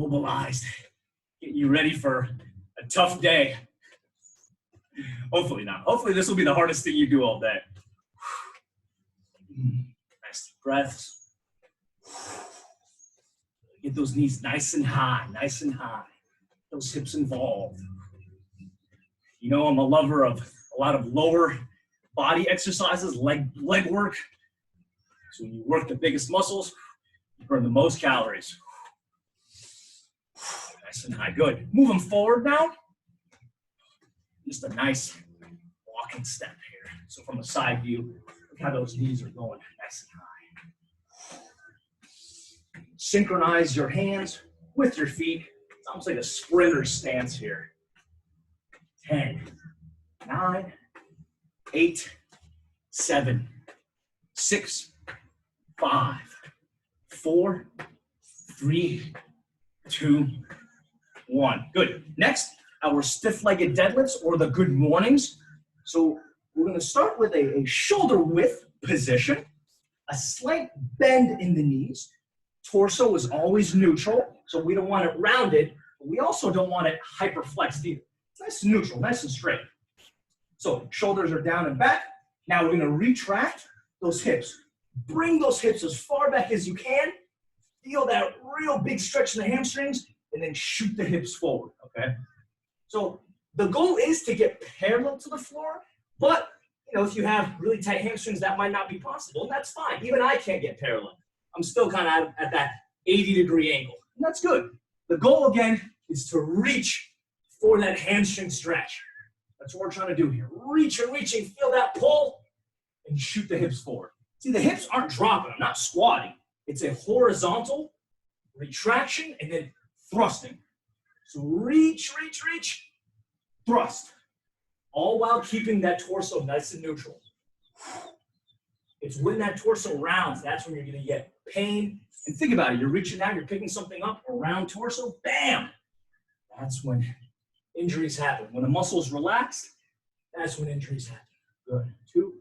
mobilized, getting you ready for a tough day. Hopefully not. Hopefully this will be the hardest thing you do all day. Nice deep breaths. Get those knees nice and high, nice and high. Those hips involved. You know, I'm a lover of a lot of lower body exercises, leg work. So when you work the biggest muscles, you burn the most calories. Nice and high, good. Move them forward now. Just a nice walking step here. So from a side view, look how those knees are going nice and high. Synchronize your hands with your feet. It's almost like a sprinter stance here. 10, 9, 8, 7, 6, 5, 4, 3, 2, 1. Good. Next, our stiff-legged deadlifts or the good mornings. So we're going to start with a shoulder width position, a slight bend in the knees. Torso is always neutral, so we don't want it rounded, but we also don't want it hyperflexed either. It's nice and neutral, nice and straight. So shoulders are down and back. Now we're going to retract those hips. Bring those hips as far back as you can. Feel that real big stretch in the hamstrings, and then shoot the hips forward, okay? So the goal is to get parallel to the floor, but you know, if you have really tight hamstrings, that might not be possible, and that's fine. Even I can't get parallel. I'm still kind of at that 80-degree angle, and that's good. The goal, again, is to reach for that hamstring stretch. That's what we're trying to do here. Reach and reaching, feel that pull, and shoot the hips forward. See, the hips aren't dropping. I'm not squatting. It's a horizontal retraction and then thrusting. So reach, reach, reach, thrust, all while keeping that torso nice and neutral. It's when that torso rounds, that's when you're going to get pain. And think about it. You're reaching down, you're picking something up, a round torso, bam! That's when injuries happen. When the muscle's relaxed, that's when injuries happen. Good. 2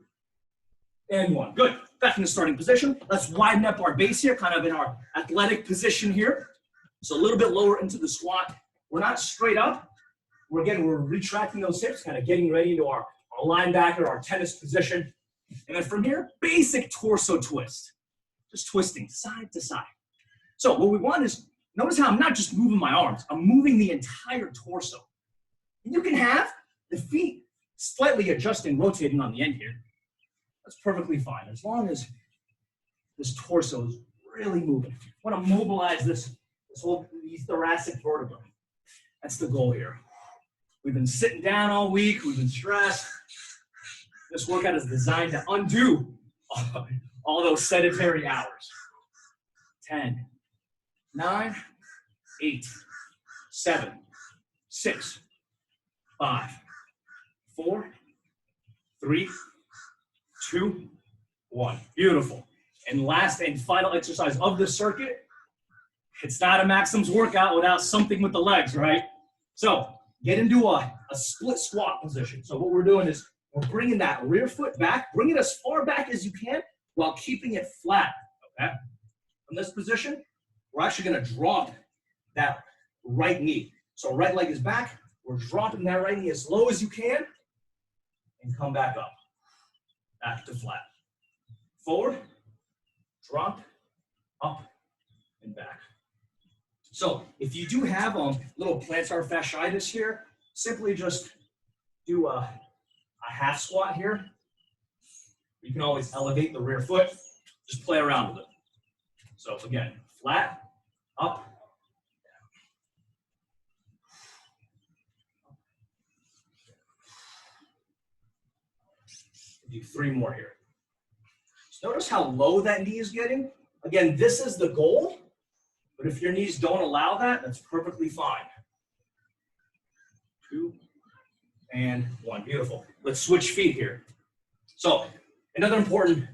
and 1. Good. Back in the starting position. Let's widen up our base here, kind of in our athletic position here. So a little bit lower into the squat. We're not straight up. We're retracting those hips, kind of getting ready into our linebacker, our tennis position. And then from here, basic torso twist. Just twisting side to side. So what we want is, notice how I'm not just moving my arms. I'm moving the entire torso. And you can have the feet slightly adjusting, rotating on the end here. That's perfectly fine, as long as this torso is really moving. I want to mobilize these thoracic vertebrae. That's the goal here. We've been sitting down all week. We've been stressed. This workout is designed to undo all those sedentary hours. 10, 9, 8, 7, 6, 5, 4, 3, 2, 1. Beautiful. And last and final exercise of the circuit. It's not a Maxim's workout without something with the legs, right? So get into a split squat position. So what we're doing is we're bringing that rear foot back, bring it as far back as you can while keeping it flat, okay? From this position, we're actually gonna drop that right knee. So right leg is back, we're dropping that right knee as low as you can and come back up to flat. Forward, drop, up, and back. So if you do have a little plantar fasciitis here, simply just do a half squat here. You can always elevate the rear foot. Just play around with it. So again, flat, up, down. Do 3 more here. So notice how low that knee is getting. Again, this is the goal, but if your knees don't allow that, that's perfectly fine. 2 and 1. Beautiful. Let's switch feet here. So another important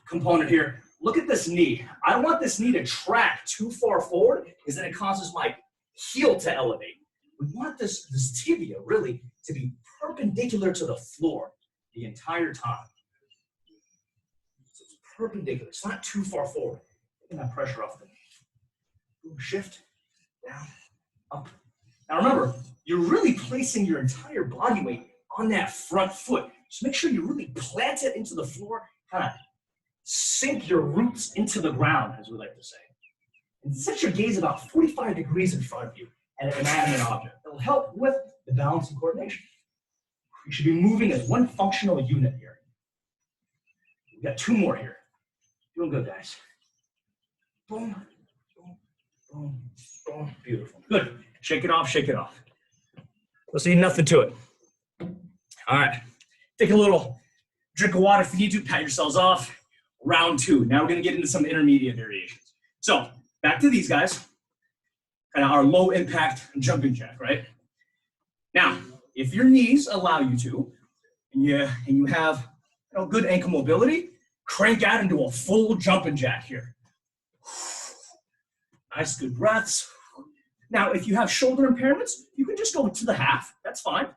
component here, look at this knee. I don't want this knee to track too far forward because then it causes my heel to elevate. We want this tibia really to be perpendicular to the floor the entire time. So it's perpendicular. It's not too far forward. Taking that pressure off the knee. Shift down, up. Now remember, you're really placing your entire body weight on that front foot. Just make sure you really plant it into the floor, kind of sink your roots into the ground, as we like to say. And set your gaze about 45 degrees in front of you at an inanimate object. It'll help with the balance and coordination. You should be moving as one functional unit here. We got 2 more here. Doing good, guys. Boom, boom, boom, boom. Beautiful. Good. Shake it off, shake it off. Let's see, nothing to it. All right. Take a little drink of water if you need to. Pat yourselves off. Round 2. Now we're going to get into some intermediate variations. So back to these guys. Kind of our low impact jumping jack, right? Now, if your knees allow you to, and you have good ankle mobility, crank out into a full jumping jack here. Nice, good breaths. Now, if you have shoulder impairments, you can just go to the half. That's fine.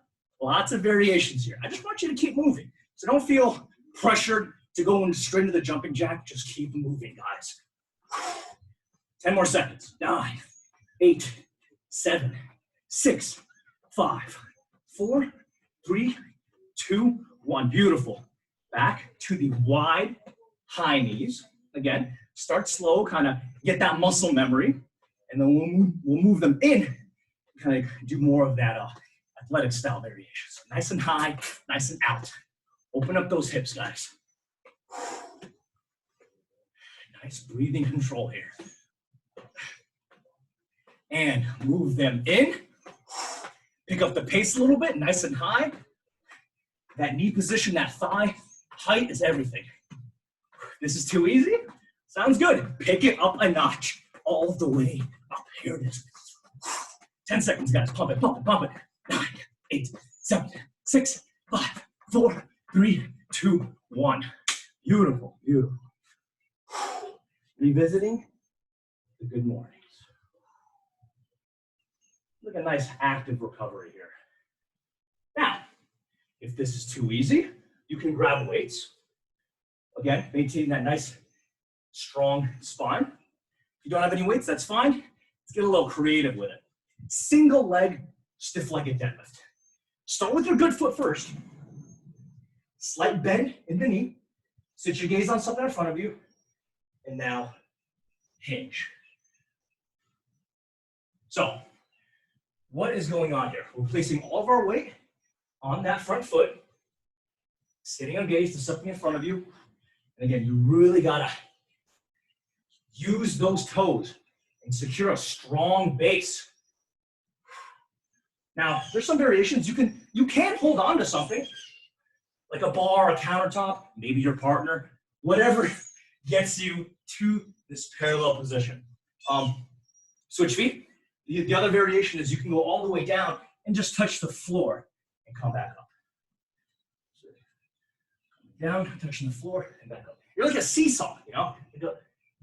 Lots of variations here. I just want you to keep moving. So don't feel pressured to go straight into the jumping jack. Just keep moving, guys. 10 more seconds. 9, 8, 7, 6, 5, 4, 3, 2, 1. Beautiful. Back to the wide high knees. Again, start slow, kind of get that muscle memory, and then we'll move them in, kind of do more of that athletic style variation. So nice and high, nice and out. Open up those hips, guys. Nice breathing control here. And move them in. Pick up the pace a little bit, nice and high. That knee position, that thigh height is everything. This is too easy? Sounds good. Pick it up a notch. All the way up. Here it is. 10 seconds, guys. Pump it, pump it, pump it. 9, 8, 7, 6, 5, 4, 3, 2, 1. Beautiful, beautiful. Revisiting the good mornings. Look at a nice active recovery here. Now, if this is too easy, you can grab weights. Again, maintain that nice, strong spine. If you don't have any weights, that's fine. Let's get a little creative with it. Single leg, stiff-legged deadlift. Start with your good foot first. Slight bend in the knee. Sit your gaze on something in front of you. And now, hinge. So, what is going on here? We're placing all of our weight on that front foot, sitting on gaze to something in front of you. And again, you really gotta use those toes and secure a strong base. Now, there's some variations. You can hold on to something, like a bar, a countertop, maybe your partner, whatever gets you to this parallel position. Switch feet. The other variation is you can go all the way down and just touch the floor and come back up. So, down, touching the floor, and back up. You're like a seesaw, you know?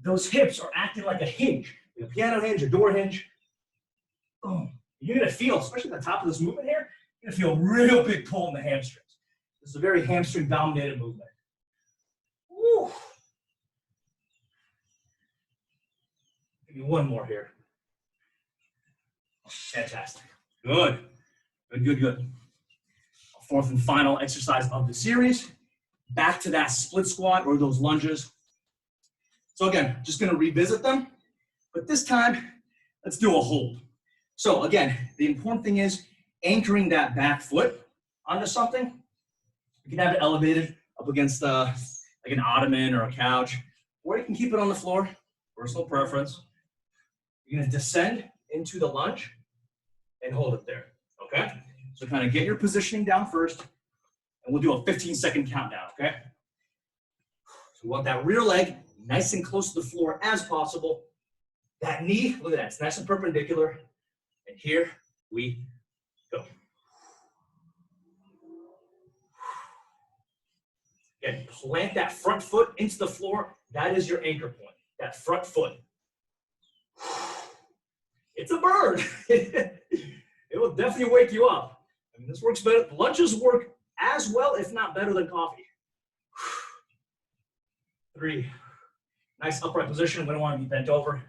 Those hips are acting like a hinge, like a piano hinge, a door hinge. Boom. You're gonna feel, especially at the top of this movement here, you're gonna feel a real big pull in the hamstrings. This is a very hamstring-dominated movement. Woo. Give me one more here. Fantastic. Good. Good, good, good. Fourth and final exercise of the series. Back to that split squat or those lunges. So again, just going to revisit them, but this time, let's do a hold. So again, the important thing is anchoring that back foot onto something. You can have it elevated up against like an ottoman or a couch, or you can keep it on the floor, personal preference. You're going to descend into the lunge and hold it there, okay? So kind of get your positioning down first, and we'll do a 15-second countdown, okay? So we want that rear leg nice and close to the floor as possible. That knee, look at that, it's nice and perpendicular. And here we go. Again, plant that front foot into the floor. That is your anchor point, that front foot. It's a bird. It will definitely wake you up. I mean, this works better. Lunges work as well, if not better than coffee. 3. Nice upright position. We don't want to be bent over.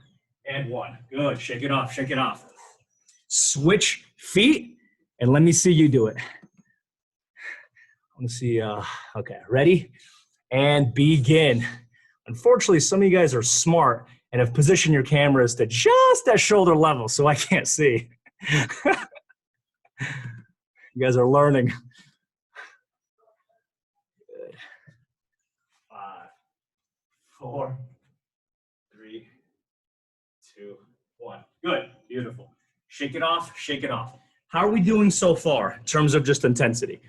And 1. Good. Shake it off. Shake it off. Switch feet, and let me see you do it. Let me see, okay, ready? And begin. Unfortunately, some of you guys are smart and have positioned your cameras to just at shoulder level, so I can't see. You guys are learning. Good. 5, 4, 3, 2, 1. Good, beautiful. Shake it off, shake it off. How are we doing so far in terms of just intensity?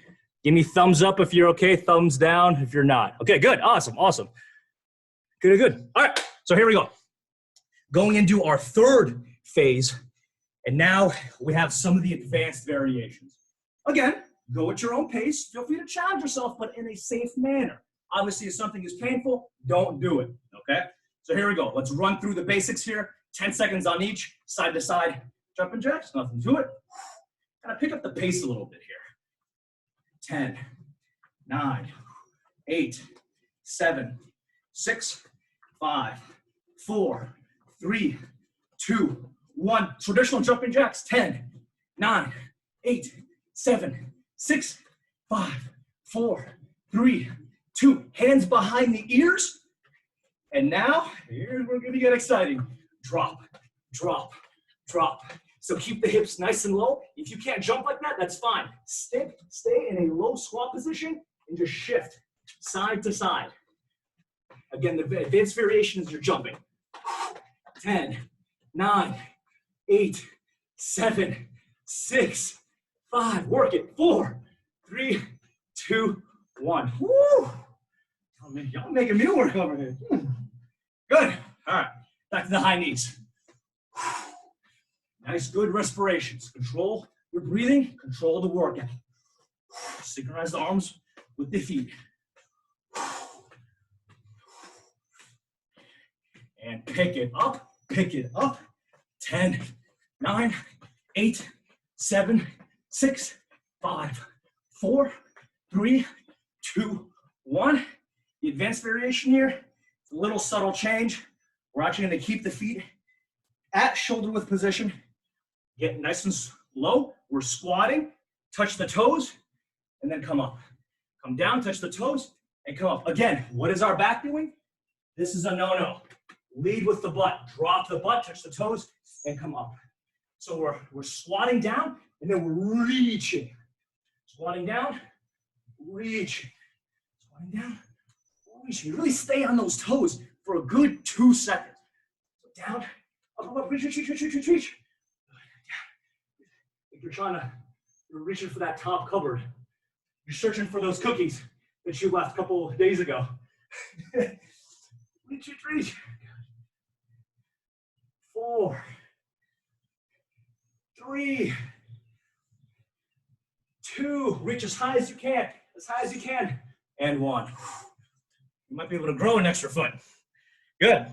Give me thumbs up if you're okay, thumbs down if you're not. Okay, good, awesome, awesome. Good, good. All right, so here we go. Going into our third phase, and now we have some of the advanced variations. Again, go at your own pace. Feel free to challenge yourself, but in a safe manner. Obviously, if something is painful, don't do it, okay? So here we go. Let's run through the basics here. 10 seconds on each, side to side, jumping jacks, nothing to it. Kind of pick up the pace a little bit here. 10, 9, 8, 7, 6, 5, 4, 3, 2, 1. Traditional jumping jacks, 10, 9, 8, 7, 6, 5, 4, 3, 2. Hands behind the ears. And now, here we're going to get exciting. Drop, drop, drop. So keep the hips nice and low. If you can't jump like that, that's fine. Stay in a low squat position and just shift side to side. Again, the advanced variation is you're jumping. 10, 9, 8, 7, 6, 5. Work it. 4, 3, 2, 1. Woo! Y'all making me work over here. Good. All right. Back to the high knees. Nice, good respirations. Control your breathing. Control the workout. Synchronize the arms with the feet. And pick it up. Pick it up. 10, 9, 8, 7, 6, 5, 4, 3, 2, 1. The advanced variation here, it's a little subtle change. We're actually going to keep the feet at shoulder width position. Get nice and low. We're squatting. Touch the toes, and then come up. Come down, touch the toes, and come up. Again, what is our back doing? This is a no-no. Lead with the butt. Drop the butt, touch the toes, and come up. So we're squatting down, and then we're reaching. Squatting down, reaching. Squatting down, reaching. You really stay on those toes for a good 2 seconds. So down, up, reach, reach, reach, reach, reach, reach. If you're reaching for that top cupboard. You're searching for those cookies that you left a couple of days ago. Reach, reach, reach. 4, 3, 2, reach as high as you can, and 1. You might be able to grow an extra foot. Good.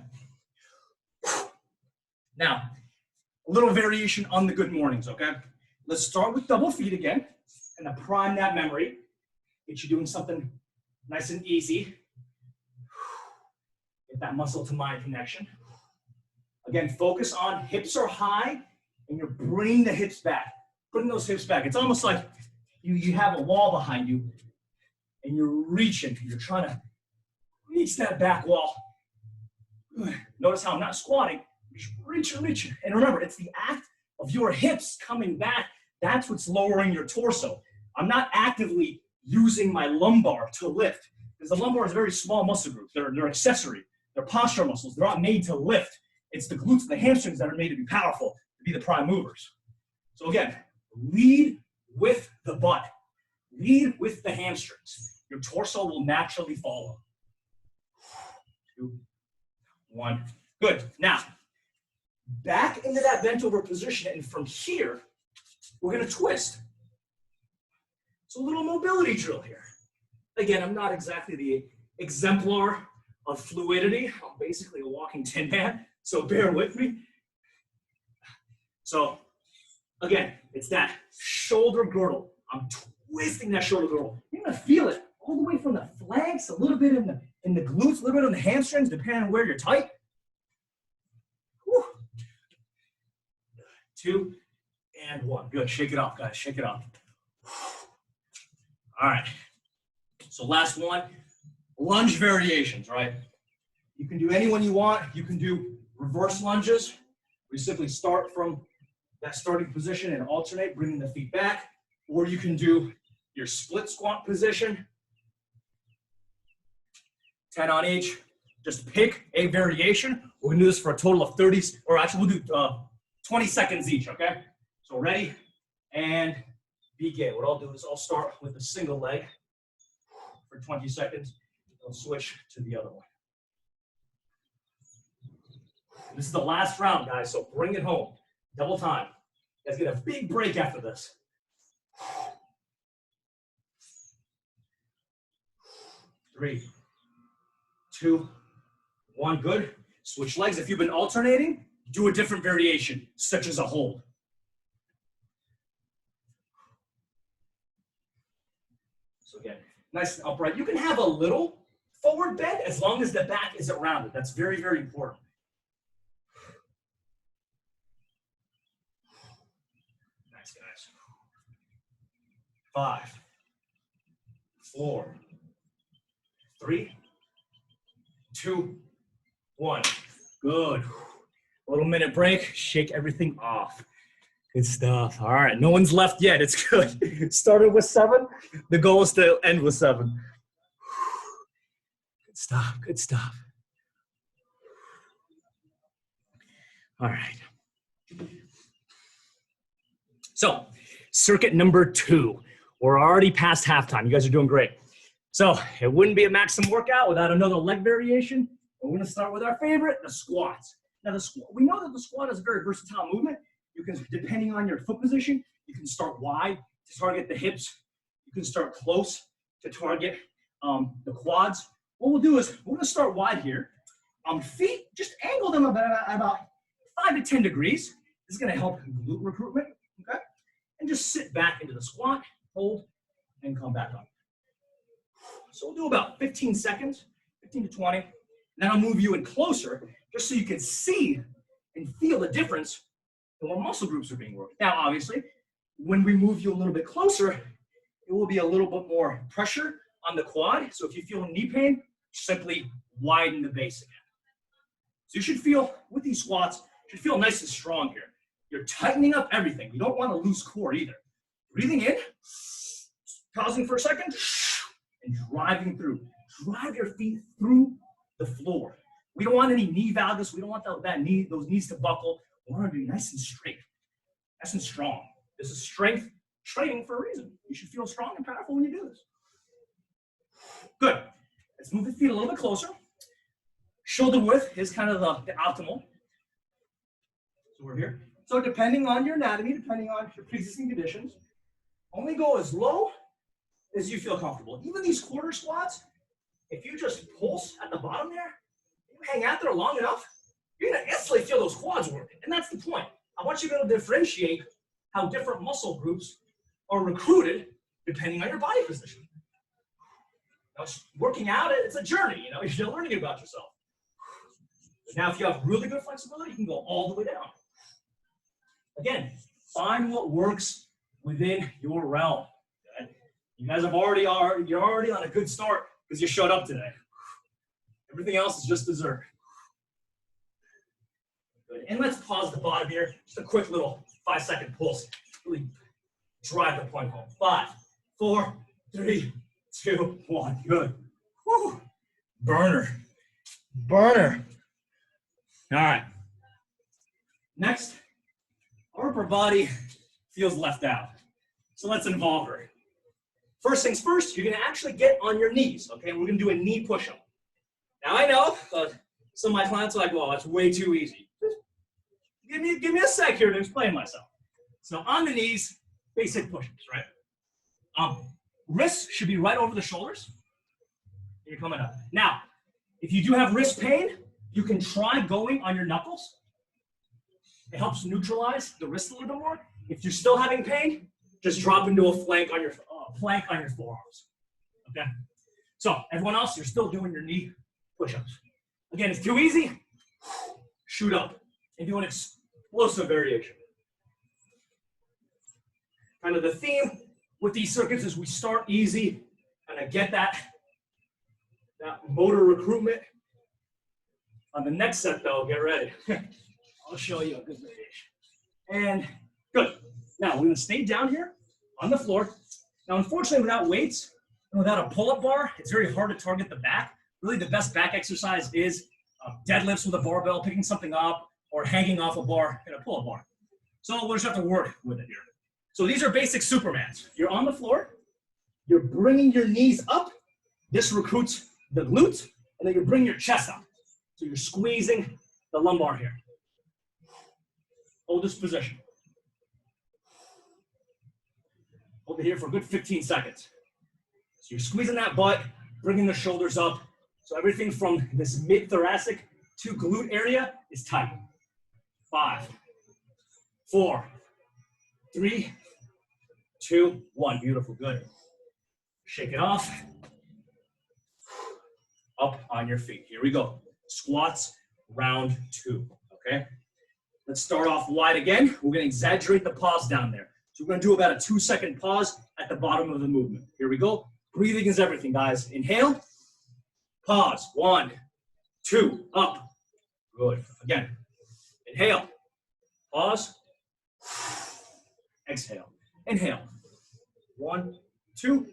Now, a little variation on the good mornings, okay? Let's start with double feet again, and to prime that memory, get you doing something nice and easy. Get that muscle to mind connection. Again, focus on hips are high, and you're bringing the hips back. Bring those hips back. It's almost like you have a wall behind you, and you're reaching. You're trying to reach that back wall. Notice how I'm not squatting. Just reaching, reaching. And remember, it's the act of your hips coming back. That's what's lowering your torso. I'm not actively using my lumbar to lift, because the lumbar is a very small muscle group. They're accessory. They're posture muscles. They're not made to lift. It's the glutes and the hamstrings that are made to be powerful, to be the prime movers. So again, lead with the butt. Lead with the hamstrings. Your torso will naturally follow. 2, 1. Good. Now, back into that bent over position, and from here, we're going to twist. It's a little mobility drill here. Again, I'm not exactly the exemplar of fluidity. I'm basically a walking tin man, so bear with me. So, again, it's that shoulder girdle. I'm twisting that shoulder girdle. You're going to feel it all the way from the flanks, a little bit in the glutes, a little bit on the hamstrings, depending on where you're tight. Whew. 2, And 1. Good. Shake it off, guys. Shake it off. All right. So last one, lunge variations, right? You can do any one you want. You can do reverse lunges. We simply start from that starting position and alternate, bringing the feet back. Or you can do your split squat position. 10 on each. Just pick a variation. We're gonna do this for a total of 30, or actually we'll do 20 seconds each, okay? So ready, and begin. What I'll do is I'll start with a single leg for 20 seconds. I'll switch to the other one. This is the last round, guys, so bring it home. Double time. You guys get a big break after this. 3, 2, 1, good. Switch legs. If you've been alternating, do a different variation, such as a hold. So again, nice and upright. You can have a little forward bend as long as the back isn't rounded. That's very, very important. Nice, guys. 5, 4, 3, 2, 1. Good. A little minute break. Shake everything off. Good stuff. All right. No one's left yet. It's good. Started with 7. The goal is to end with 7. Good stuff. Good stuff. All right. So, circuit number 2. We're already past halftime. You guys are doing great. So, it wouldn't be a maximum workout without another leg variation. We're going to start with our favorite, the squats. Now, we know that the squat is a very versatile movement. You can, depending on your foot position, you can start wide to target the hips. You can start close to target the quads. What we'll do is we're going to start wide here. Feet, just angle them about 5 to 10 degrees. This is going to help glute recruitment, okay? And just sit back into the squat, hold, and come back up. So we'll do about 15 seconds, 15 to 20. And then I'll move you in closer just so you can see and feel the difference in what muscle groups are being worked. Now, obviously, when we move you a little bit closer, it will be a little bit more pressure on the quad. So if you feel knee pain, simply widen the base again. So you should feel, with these squats, you should feel nice and strong here. You're tightening up everything. You don't want to lose core either. Breathing in, pausing for a second, and driving through. Drive your feet through the floor. We don't want any knee valgus. We don't want those knees to buckle. We want to be nice and straight, nice and strong. This is strength training for a reason. You should feel strong and powerful when you do this. Good. Let's move the feet a little bit closer. Shoulder width is kind of the optimal. So we're here. So depending on your anatomy, depending on your pre-existing conditions, only go as low as you feel comfortable. Even these quarter squats, if you just pulse at the bottom there, you hang out there long enough, you're going to instantly feel those quads working. And that's the point. I want you to be able to differentiate how different muscle groups are recruited depending on your body position. Now, working out, it's a journey, you know, you're still learning about yourself. Now, if you have really good flexibility, you can go all the way down. Again, find what works within your realm. Okay? You guys you're already on a good start because you showed up today. Everything else is just dessert. Good. And let's pause the bottom here. Just a quick little 5-second pulse. Really drive the point home. 5, 4, 3, 2, 1. Good. Woo. Burner. Burner. All right. Next, our upper body feels left out. So let's involve her. First things first, you're going to actually get on your knees, okay? We're going to do a knee push-up. Now, I know some of my clients are like, well, that's way too easy. Just give me a sec here to explain myself. So on the knees, basic push-ups, right? Wrists should be right over the shoulders. You're coming up. Now, if you do have wrist pain, you can try going on your knuckles. It helps neutralize the wrist a little bit more. If you're still having pain, just drop into a plank on your forearms. Okay? So, everyone else, you're still doing your knee push-ups. Again, it's too easy. Shoot up and do an explosive variation. Kind of the theme with these circuits is we start easy and get that motor recruitment. On the next set though, get ready. I'll show you a good variation. And good. Now we're gonna stay down here on the floor. Now unfortunately without weights, and without a pull-up bar, it's very hard to target the back. Really the best back exercise is deadlifts with a barbell, picking something up, or hanging off a bar in a pull-up bar. So we'll just have to work with it here. So these are basic Supermans. You're on the floor, you're bringing your knees up. This recruits the glutes, and then you bring your chest up. So you're squeezing the lumbar here. Hold this position. Hold it here for a good 15 seconds. So you're squeezing that butt, bringing the shoulders up. So everything from this mid-thoracic to glute area is tight. 5, 4, 3, 2, 1. Beautiful, good. Shake it off. Up on your feet. Here we go. Squats, round 2, okay? Let's start off wide again. We're gonna exaggerate the pause down there. So we're gonna do about a 2-second pause at the bottom of the movement. Here we go. Breathing is everything, guys. Inhale, pause, 1, 2, up. Good, again. Inhale, pause, exhale, inhale. 1, 2.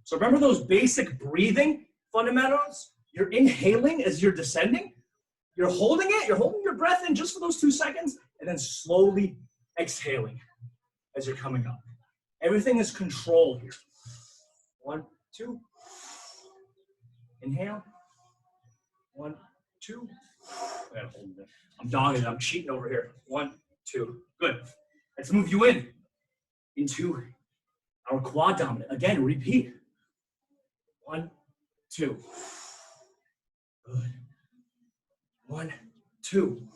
So remember those basic breathing fundamentals? You're inhaling as you're descending. You're holding it, you're holding your breath in just for those 2 seconds, and then slowly exhaling as you're coming up. Everything is controlled here. 1, 2. Inhale. 1, 2. I'm dogging it, I'm cheating over here. 1, 2. Good. Let's move you into our quad dominant. Again, repeat. 1, 2. Good. 1, 2.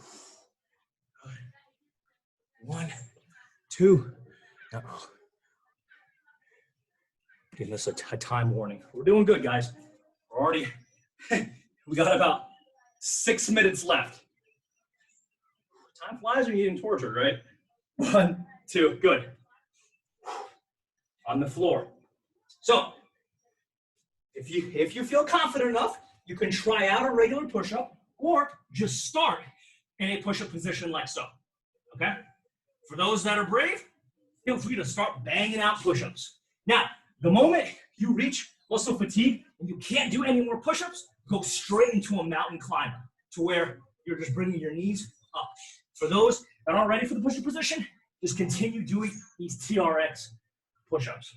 Good. 1, 2. Uh-oh. Giving us a time warning. We're doing good, guys. We're already, we got about 6 minutes left. Time flies when you're getting tortured, right? 1, 2, good. On the floor. So, if you feel confident enough, you can try out a regular push-up or just start in a push-up position like so, okay? For those that are brave, feel free to start banging out push-ups. Now, the moment you reach muscle fatigue and you can't do any more push-ups, go straight into a mountain climber to where you're just bringing your knees up. For those that aren't ready for the push-up position, just continue doing these TRX push-ups.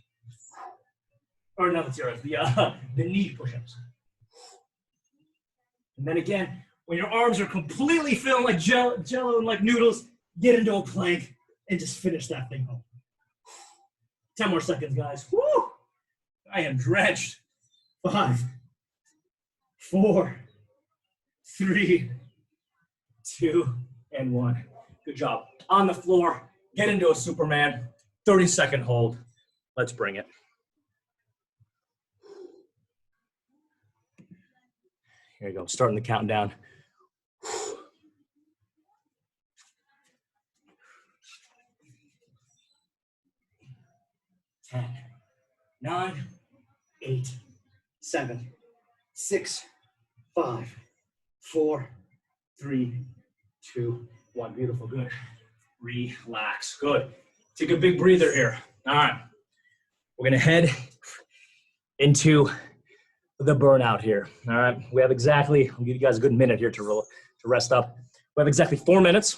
Or not the TRX, the knee push-ups. And then again, when your arms are completely feeling like jello and like noodles, get into a plank and just finish that thing home. 10 more seconds, guys. Woo! I am drenched. 5, 4, 3, 2, and 1. Good job. On the floor, get into a Superman. 30-second hold. Let's bring it. Here you go, starting the countdown. 10, 9, 8, 7, 6, 5, 4, 3, 2, 1. Beautiful, good. Relax, good. Take a big breather here. All right, we're gonna head into the burnout here. All right, we have exactly, I'll give you guys a good minute here to rest up. We have exactly 4 minutes.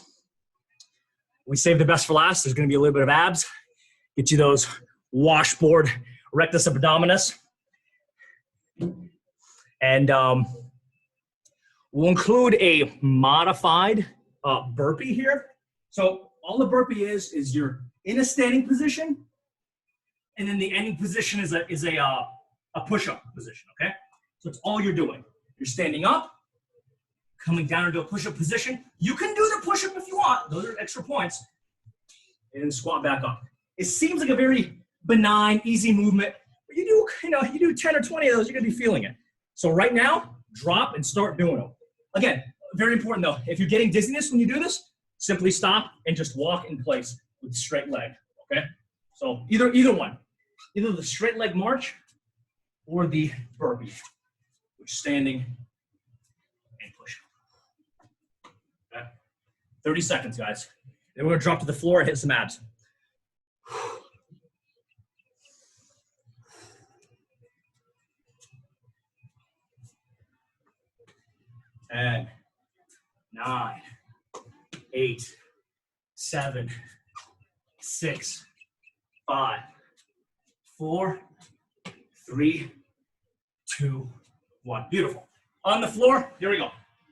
We saved the best for last. There's gonna be a little bit of abs. Get you those washboard rectus abdominis. And we'll include a modified burpee here. So all the burpee is you're in a standing position, and then the ending position is a push-up position, okay? So it's all you're doing. You're standing up, coming down into a push-up position. You can do the push-up if you want. Those are extra points. And then squat back up. It seems like a very benign, easy movement. But you do 10 or 20 of those, you're gonna be feeling it. So right now, drop and start doing them. Again, very important though, if you're getting dizziness when you do this, simply stop and just walk in place with straight leg, okay? So either one. Either the straight leg march or the burpee, which is standing and pushing. Okay? 30 seconds, guys. Then we're gonna drop to the floor and hit some abs. 10, 9, 8, 7, 6, 5, 4, 3, 2, 1. Beautiful. On the floor, here we go.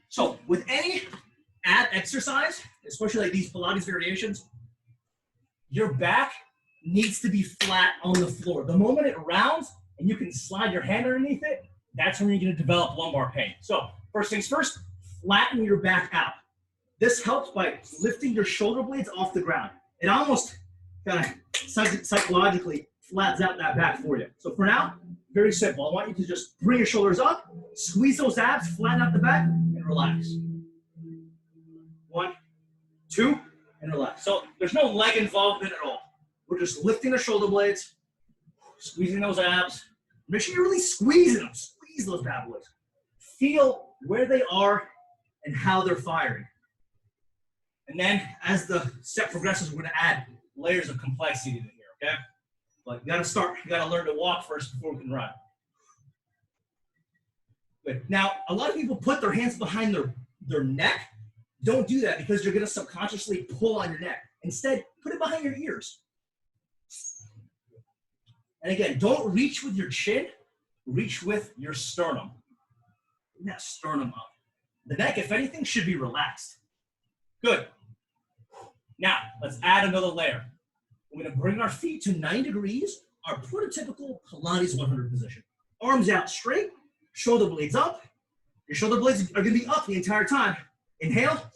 So with any ab exercise, especially like these Pilates variations, your back needs to be flat on the floor. The moment it rounds and you can slide your hand underneath it, that's when you're going to develop lumbar pain. So first things first, flatten your back out. This helps by lifting your shoulder blades off the ground. It almost kind of psychologically flattens out that back for you. So for now, very simple. I want you to just bring your shoulders up, squeeze those abs, flatten out the back, and relax. 1, 2, and relax. So there's no leg involvement at all. We're just lifting the shoulder blades, squeezing those abs. Make sure you're really squeezing them. Squeeze those bad boys. Feel where they are and how they're firing. And then as the set progresses, we're going to add layers of complexity in here, okay? But you got to start. You got to learn to walk first before we can run. Good. Now, a lot of people put their hands behind their neck. Don't do that because you're going to subconsciously pull on your neck. Instead, put it behind your ears. And again, don't reach with your chin. Reach with your sternum. Bring that sternum up. The neck, if anything, should be relaxed. Good. Now, let's add another layer. We're going to bring our feet to 9 degrees, our prototypical Pilates 100 position. Arms out straight, shoulder blades up. Your shoulder blades are going to be up the entire time. Inhale,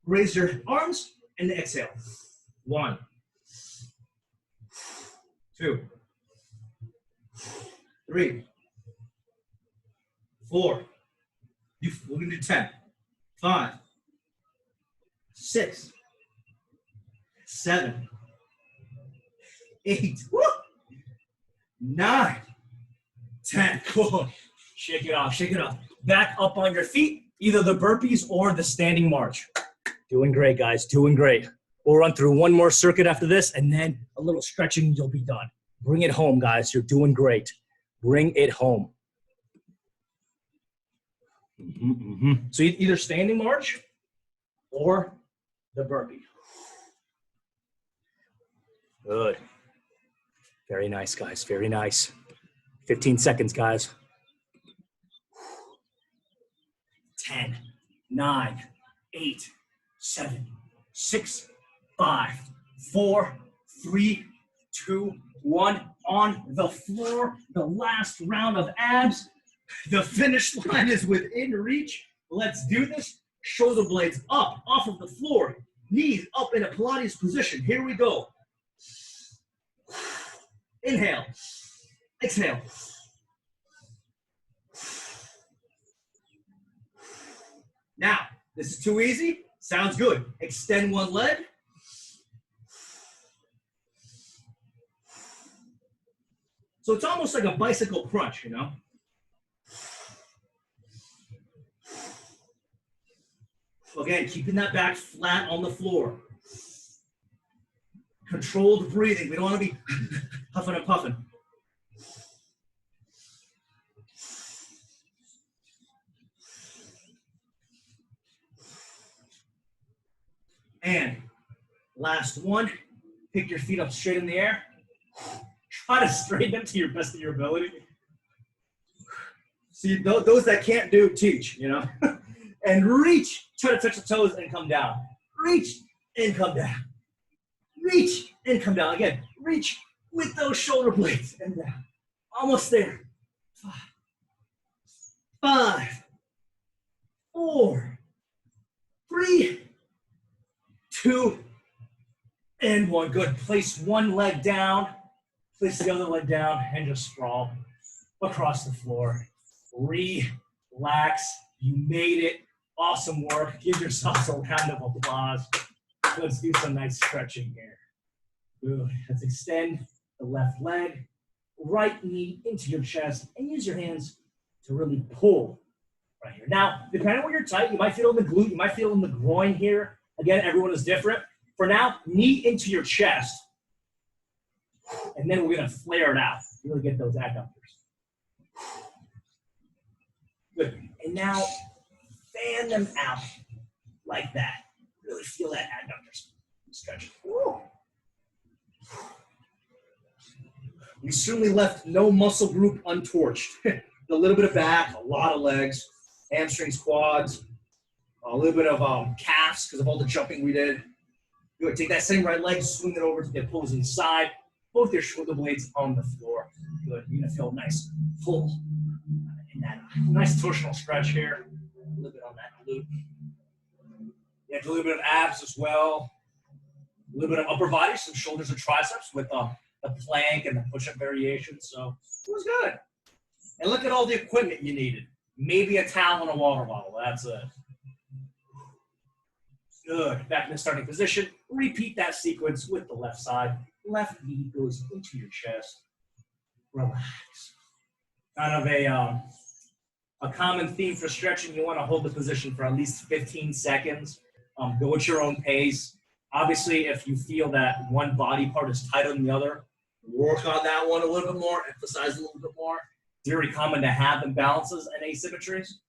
raise your arms, and exhale. 1, 2, 3, 4. We're going to do 10, 5, 6, 7, 8, 9, 10. Cool. Shake it off, shake it off. Back up on your feet, either the burpees or the standing march. Doing great, guys, doing great. We'll run through one more circuit after this, and then a little stretching, you'll be done. Bring it home, guys. You're doing great. Bring it home. So either standing march or the burpee. Good. Very nice, guys. Very nice. 15 seconds, guys. 10, 9, 8, 7, 6, 5, 4, 3, 2, 1. On the floor, the last round of abs. The finish line is within reach. Let's do this. Shoulder blades up, off of the floor. Knees up in a Pilates position. Here we go. Inhale. Exhale. Now, this is too easy. Sounds good. Extend one leg. So it's almost like a bicycle crunch, you know? Again, keeping that back flat on the floor. Controlled breathing. We don't want to be huffing and puffing. And last one, pick your feet up straight in the air. Try to straighten them to your best of your ability. See, those that can't do, teach, you know? And reach, try to touch the toes and come down. Reach and come down. Reach and come down. Again, reach with those shoulder blades and down. Almost there. 5, 4, 3, 2, and 1. Good. Place one leg down. Place the other leg down and just sprawl across the floor. Relax. You made it. Awesome work. Give yourselves a round of applause. Let's do some nice stretching here. Good. Let's extend the left leg, right knee into your chest, and use your hands to really pull right here. Now, depending on where you're tight, you might feel in the glute, you might feel in the groin here. Again, everyone is different. For now, knee into your chest, and then we're gonna flare it out. Really get those adductors. Good. And now, fan them out like that. Really feel that adductors stretch. Woo. We certainly left no muscle group untorched. A little bit of back, a lot of legs, hamstrings, quads, a little bit of calves because of all the jumping we did. Good. Take that same right leg, swing it over to the opposing side. Both your shoulder blades on the floor. Good. You're going to feel nice pull in that nice torsional stretch here. A little bit on that glute. Yeah, do a little bit of abs as well. A little bit of upper body, some shoulders and triceps with the plank and the push-up variation. So it was good. And look at all the equipment you needed. Maybe a towel and a water bottle. That's it. Good. Back in the starting position. Repeat that sequence with the left side. Left knee goes into your chest. Relax. Kind of a common theme for stretching. You want to hold the position for at least 15 seconds. Go at your own pace. Obviously, if you feel that one body part is tighter than the other, work on that one a little bit more, emphasize a little bit more. It's very common to have imbalances and asymmetries.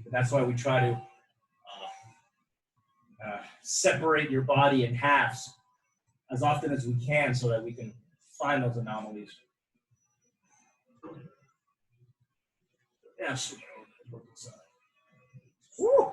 But that's why we try to separate your body in halves as often as we can so that we can find those anomalies. Yeah, switch over to the side. Woo!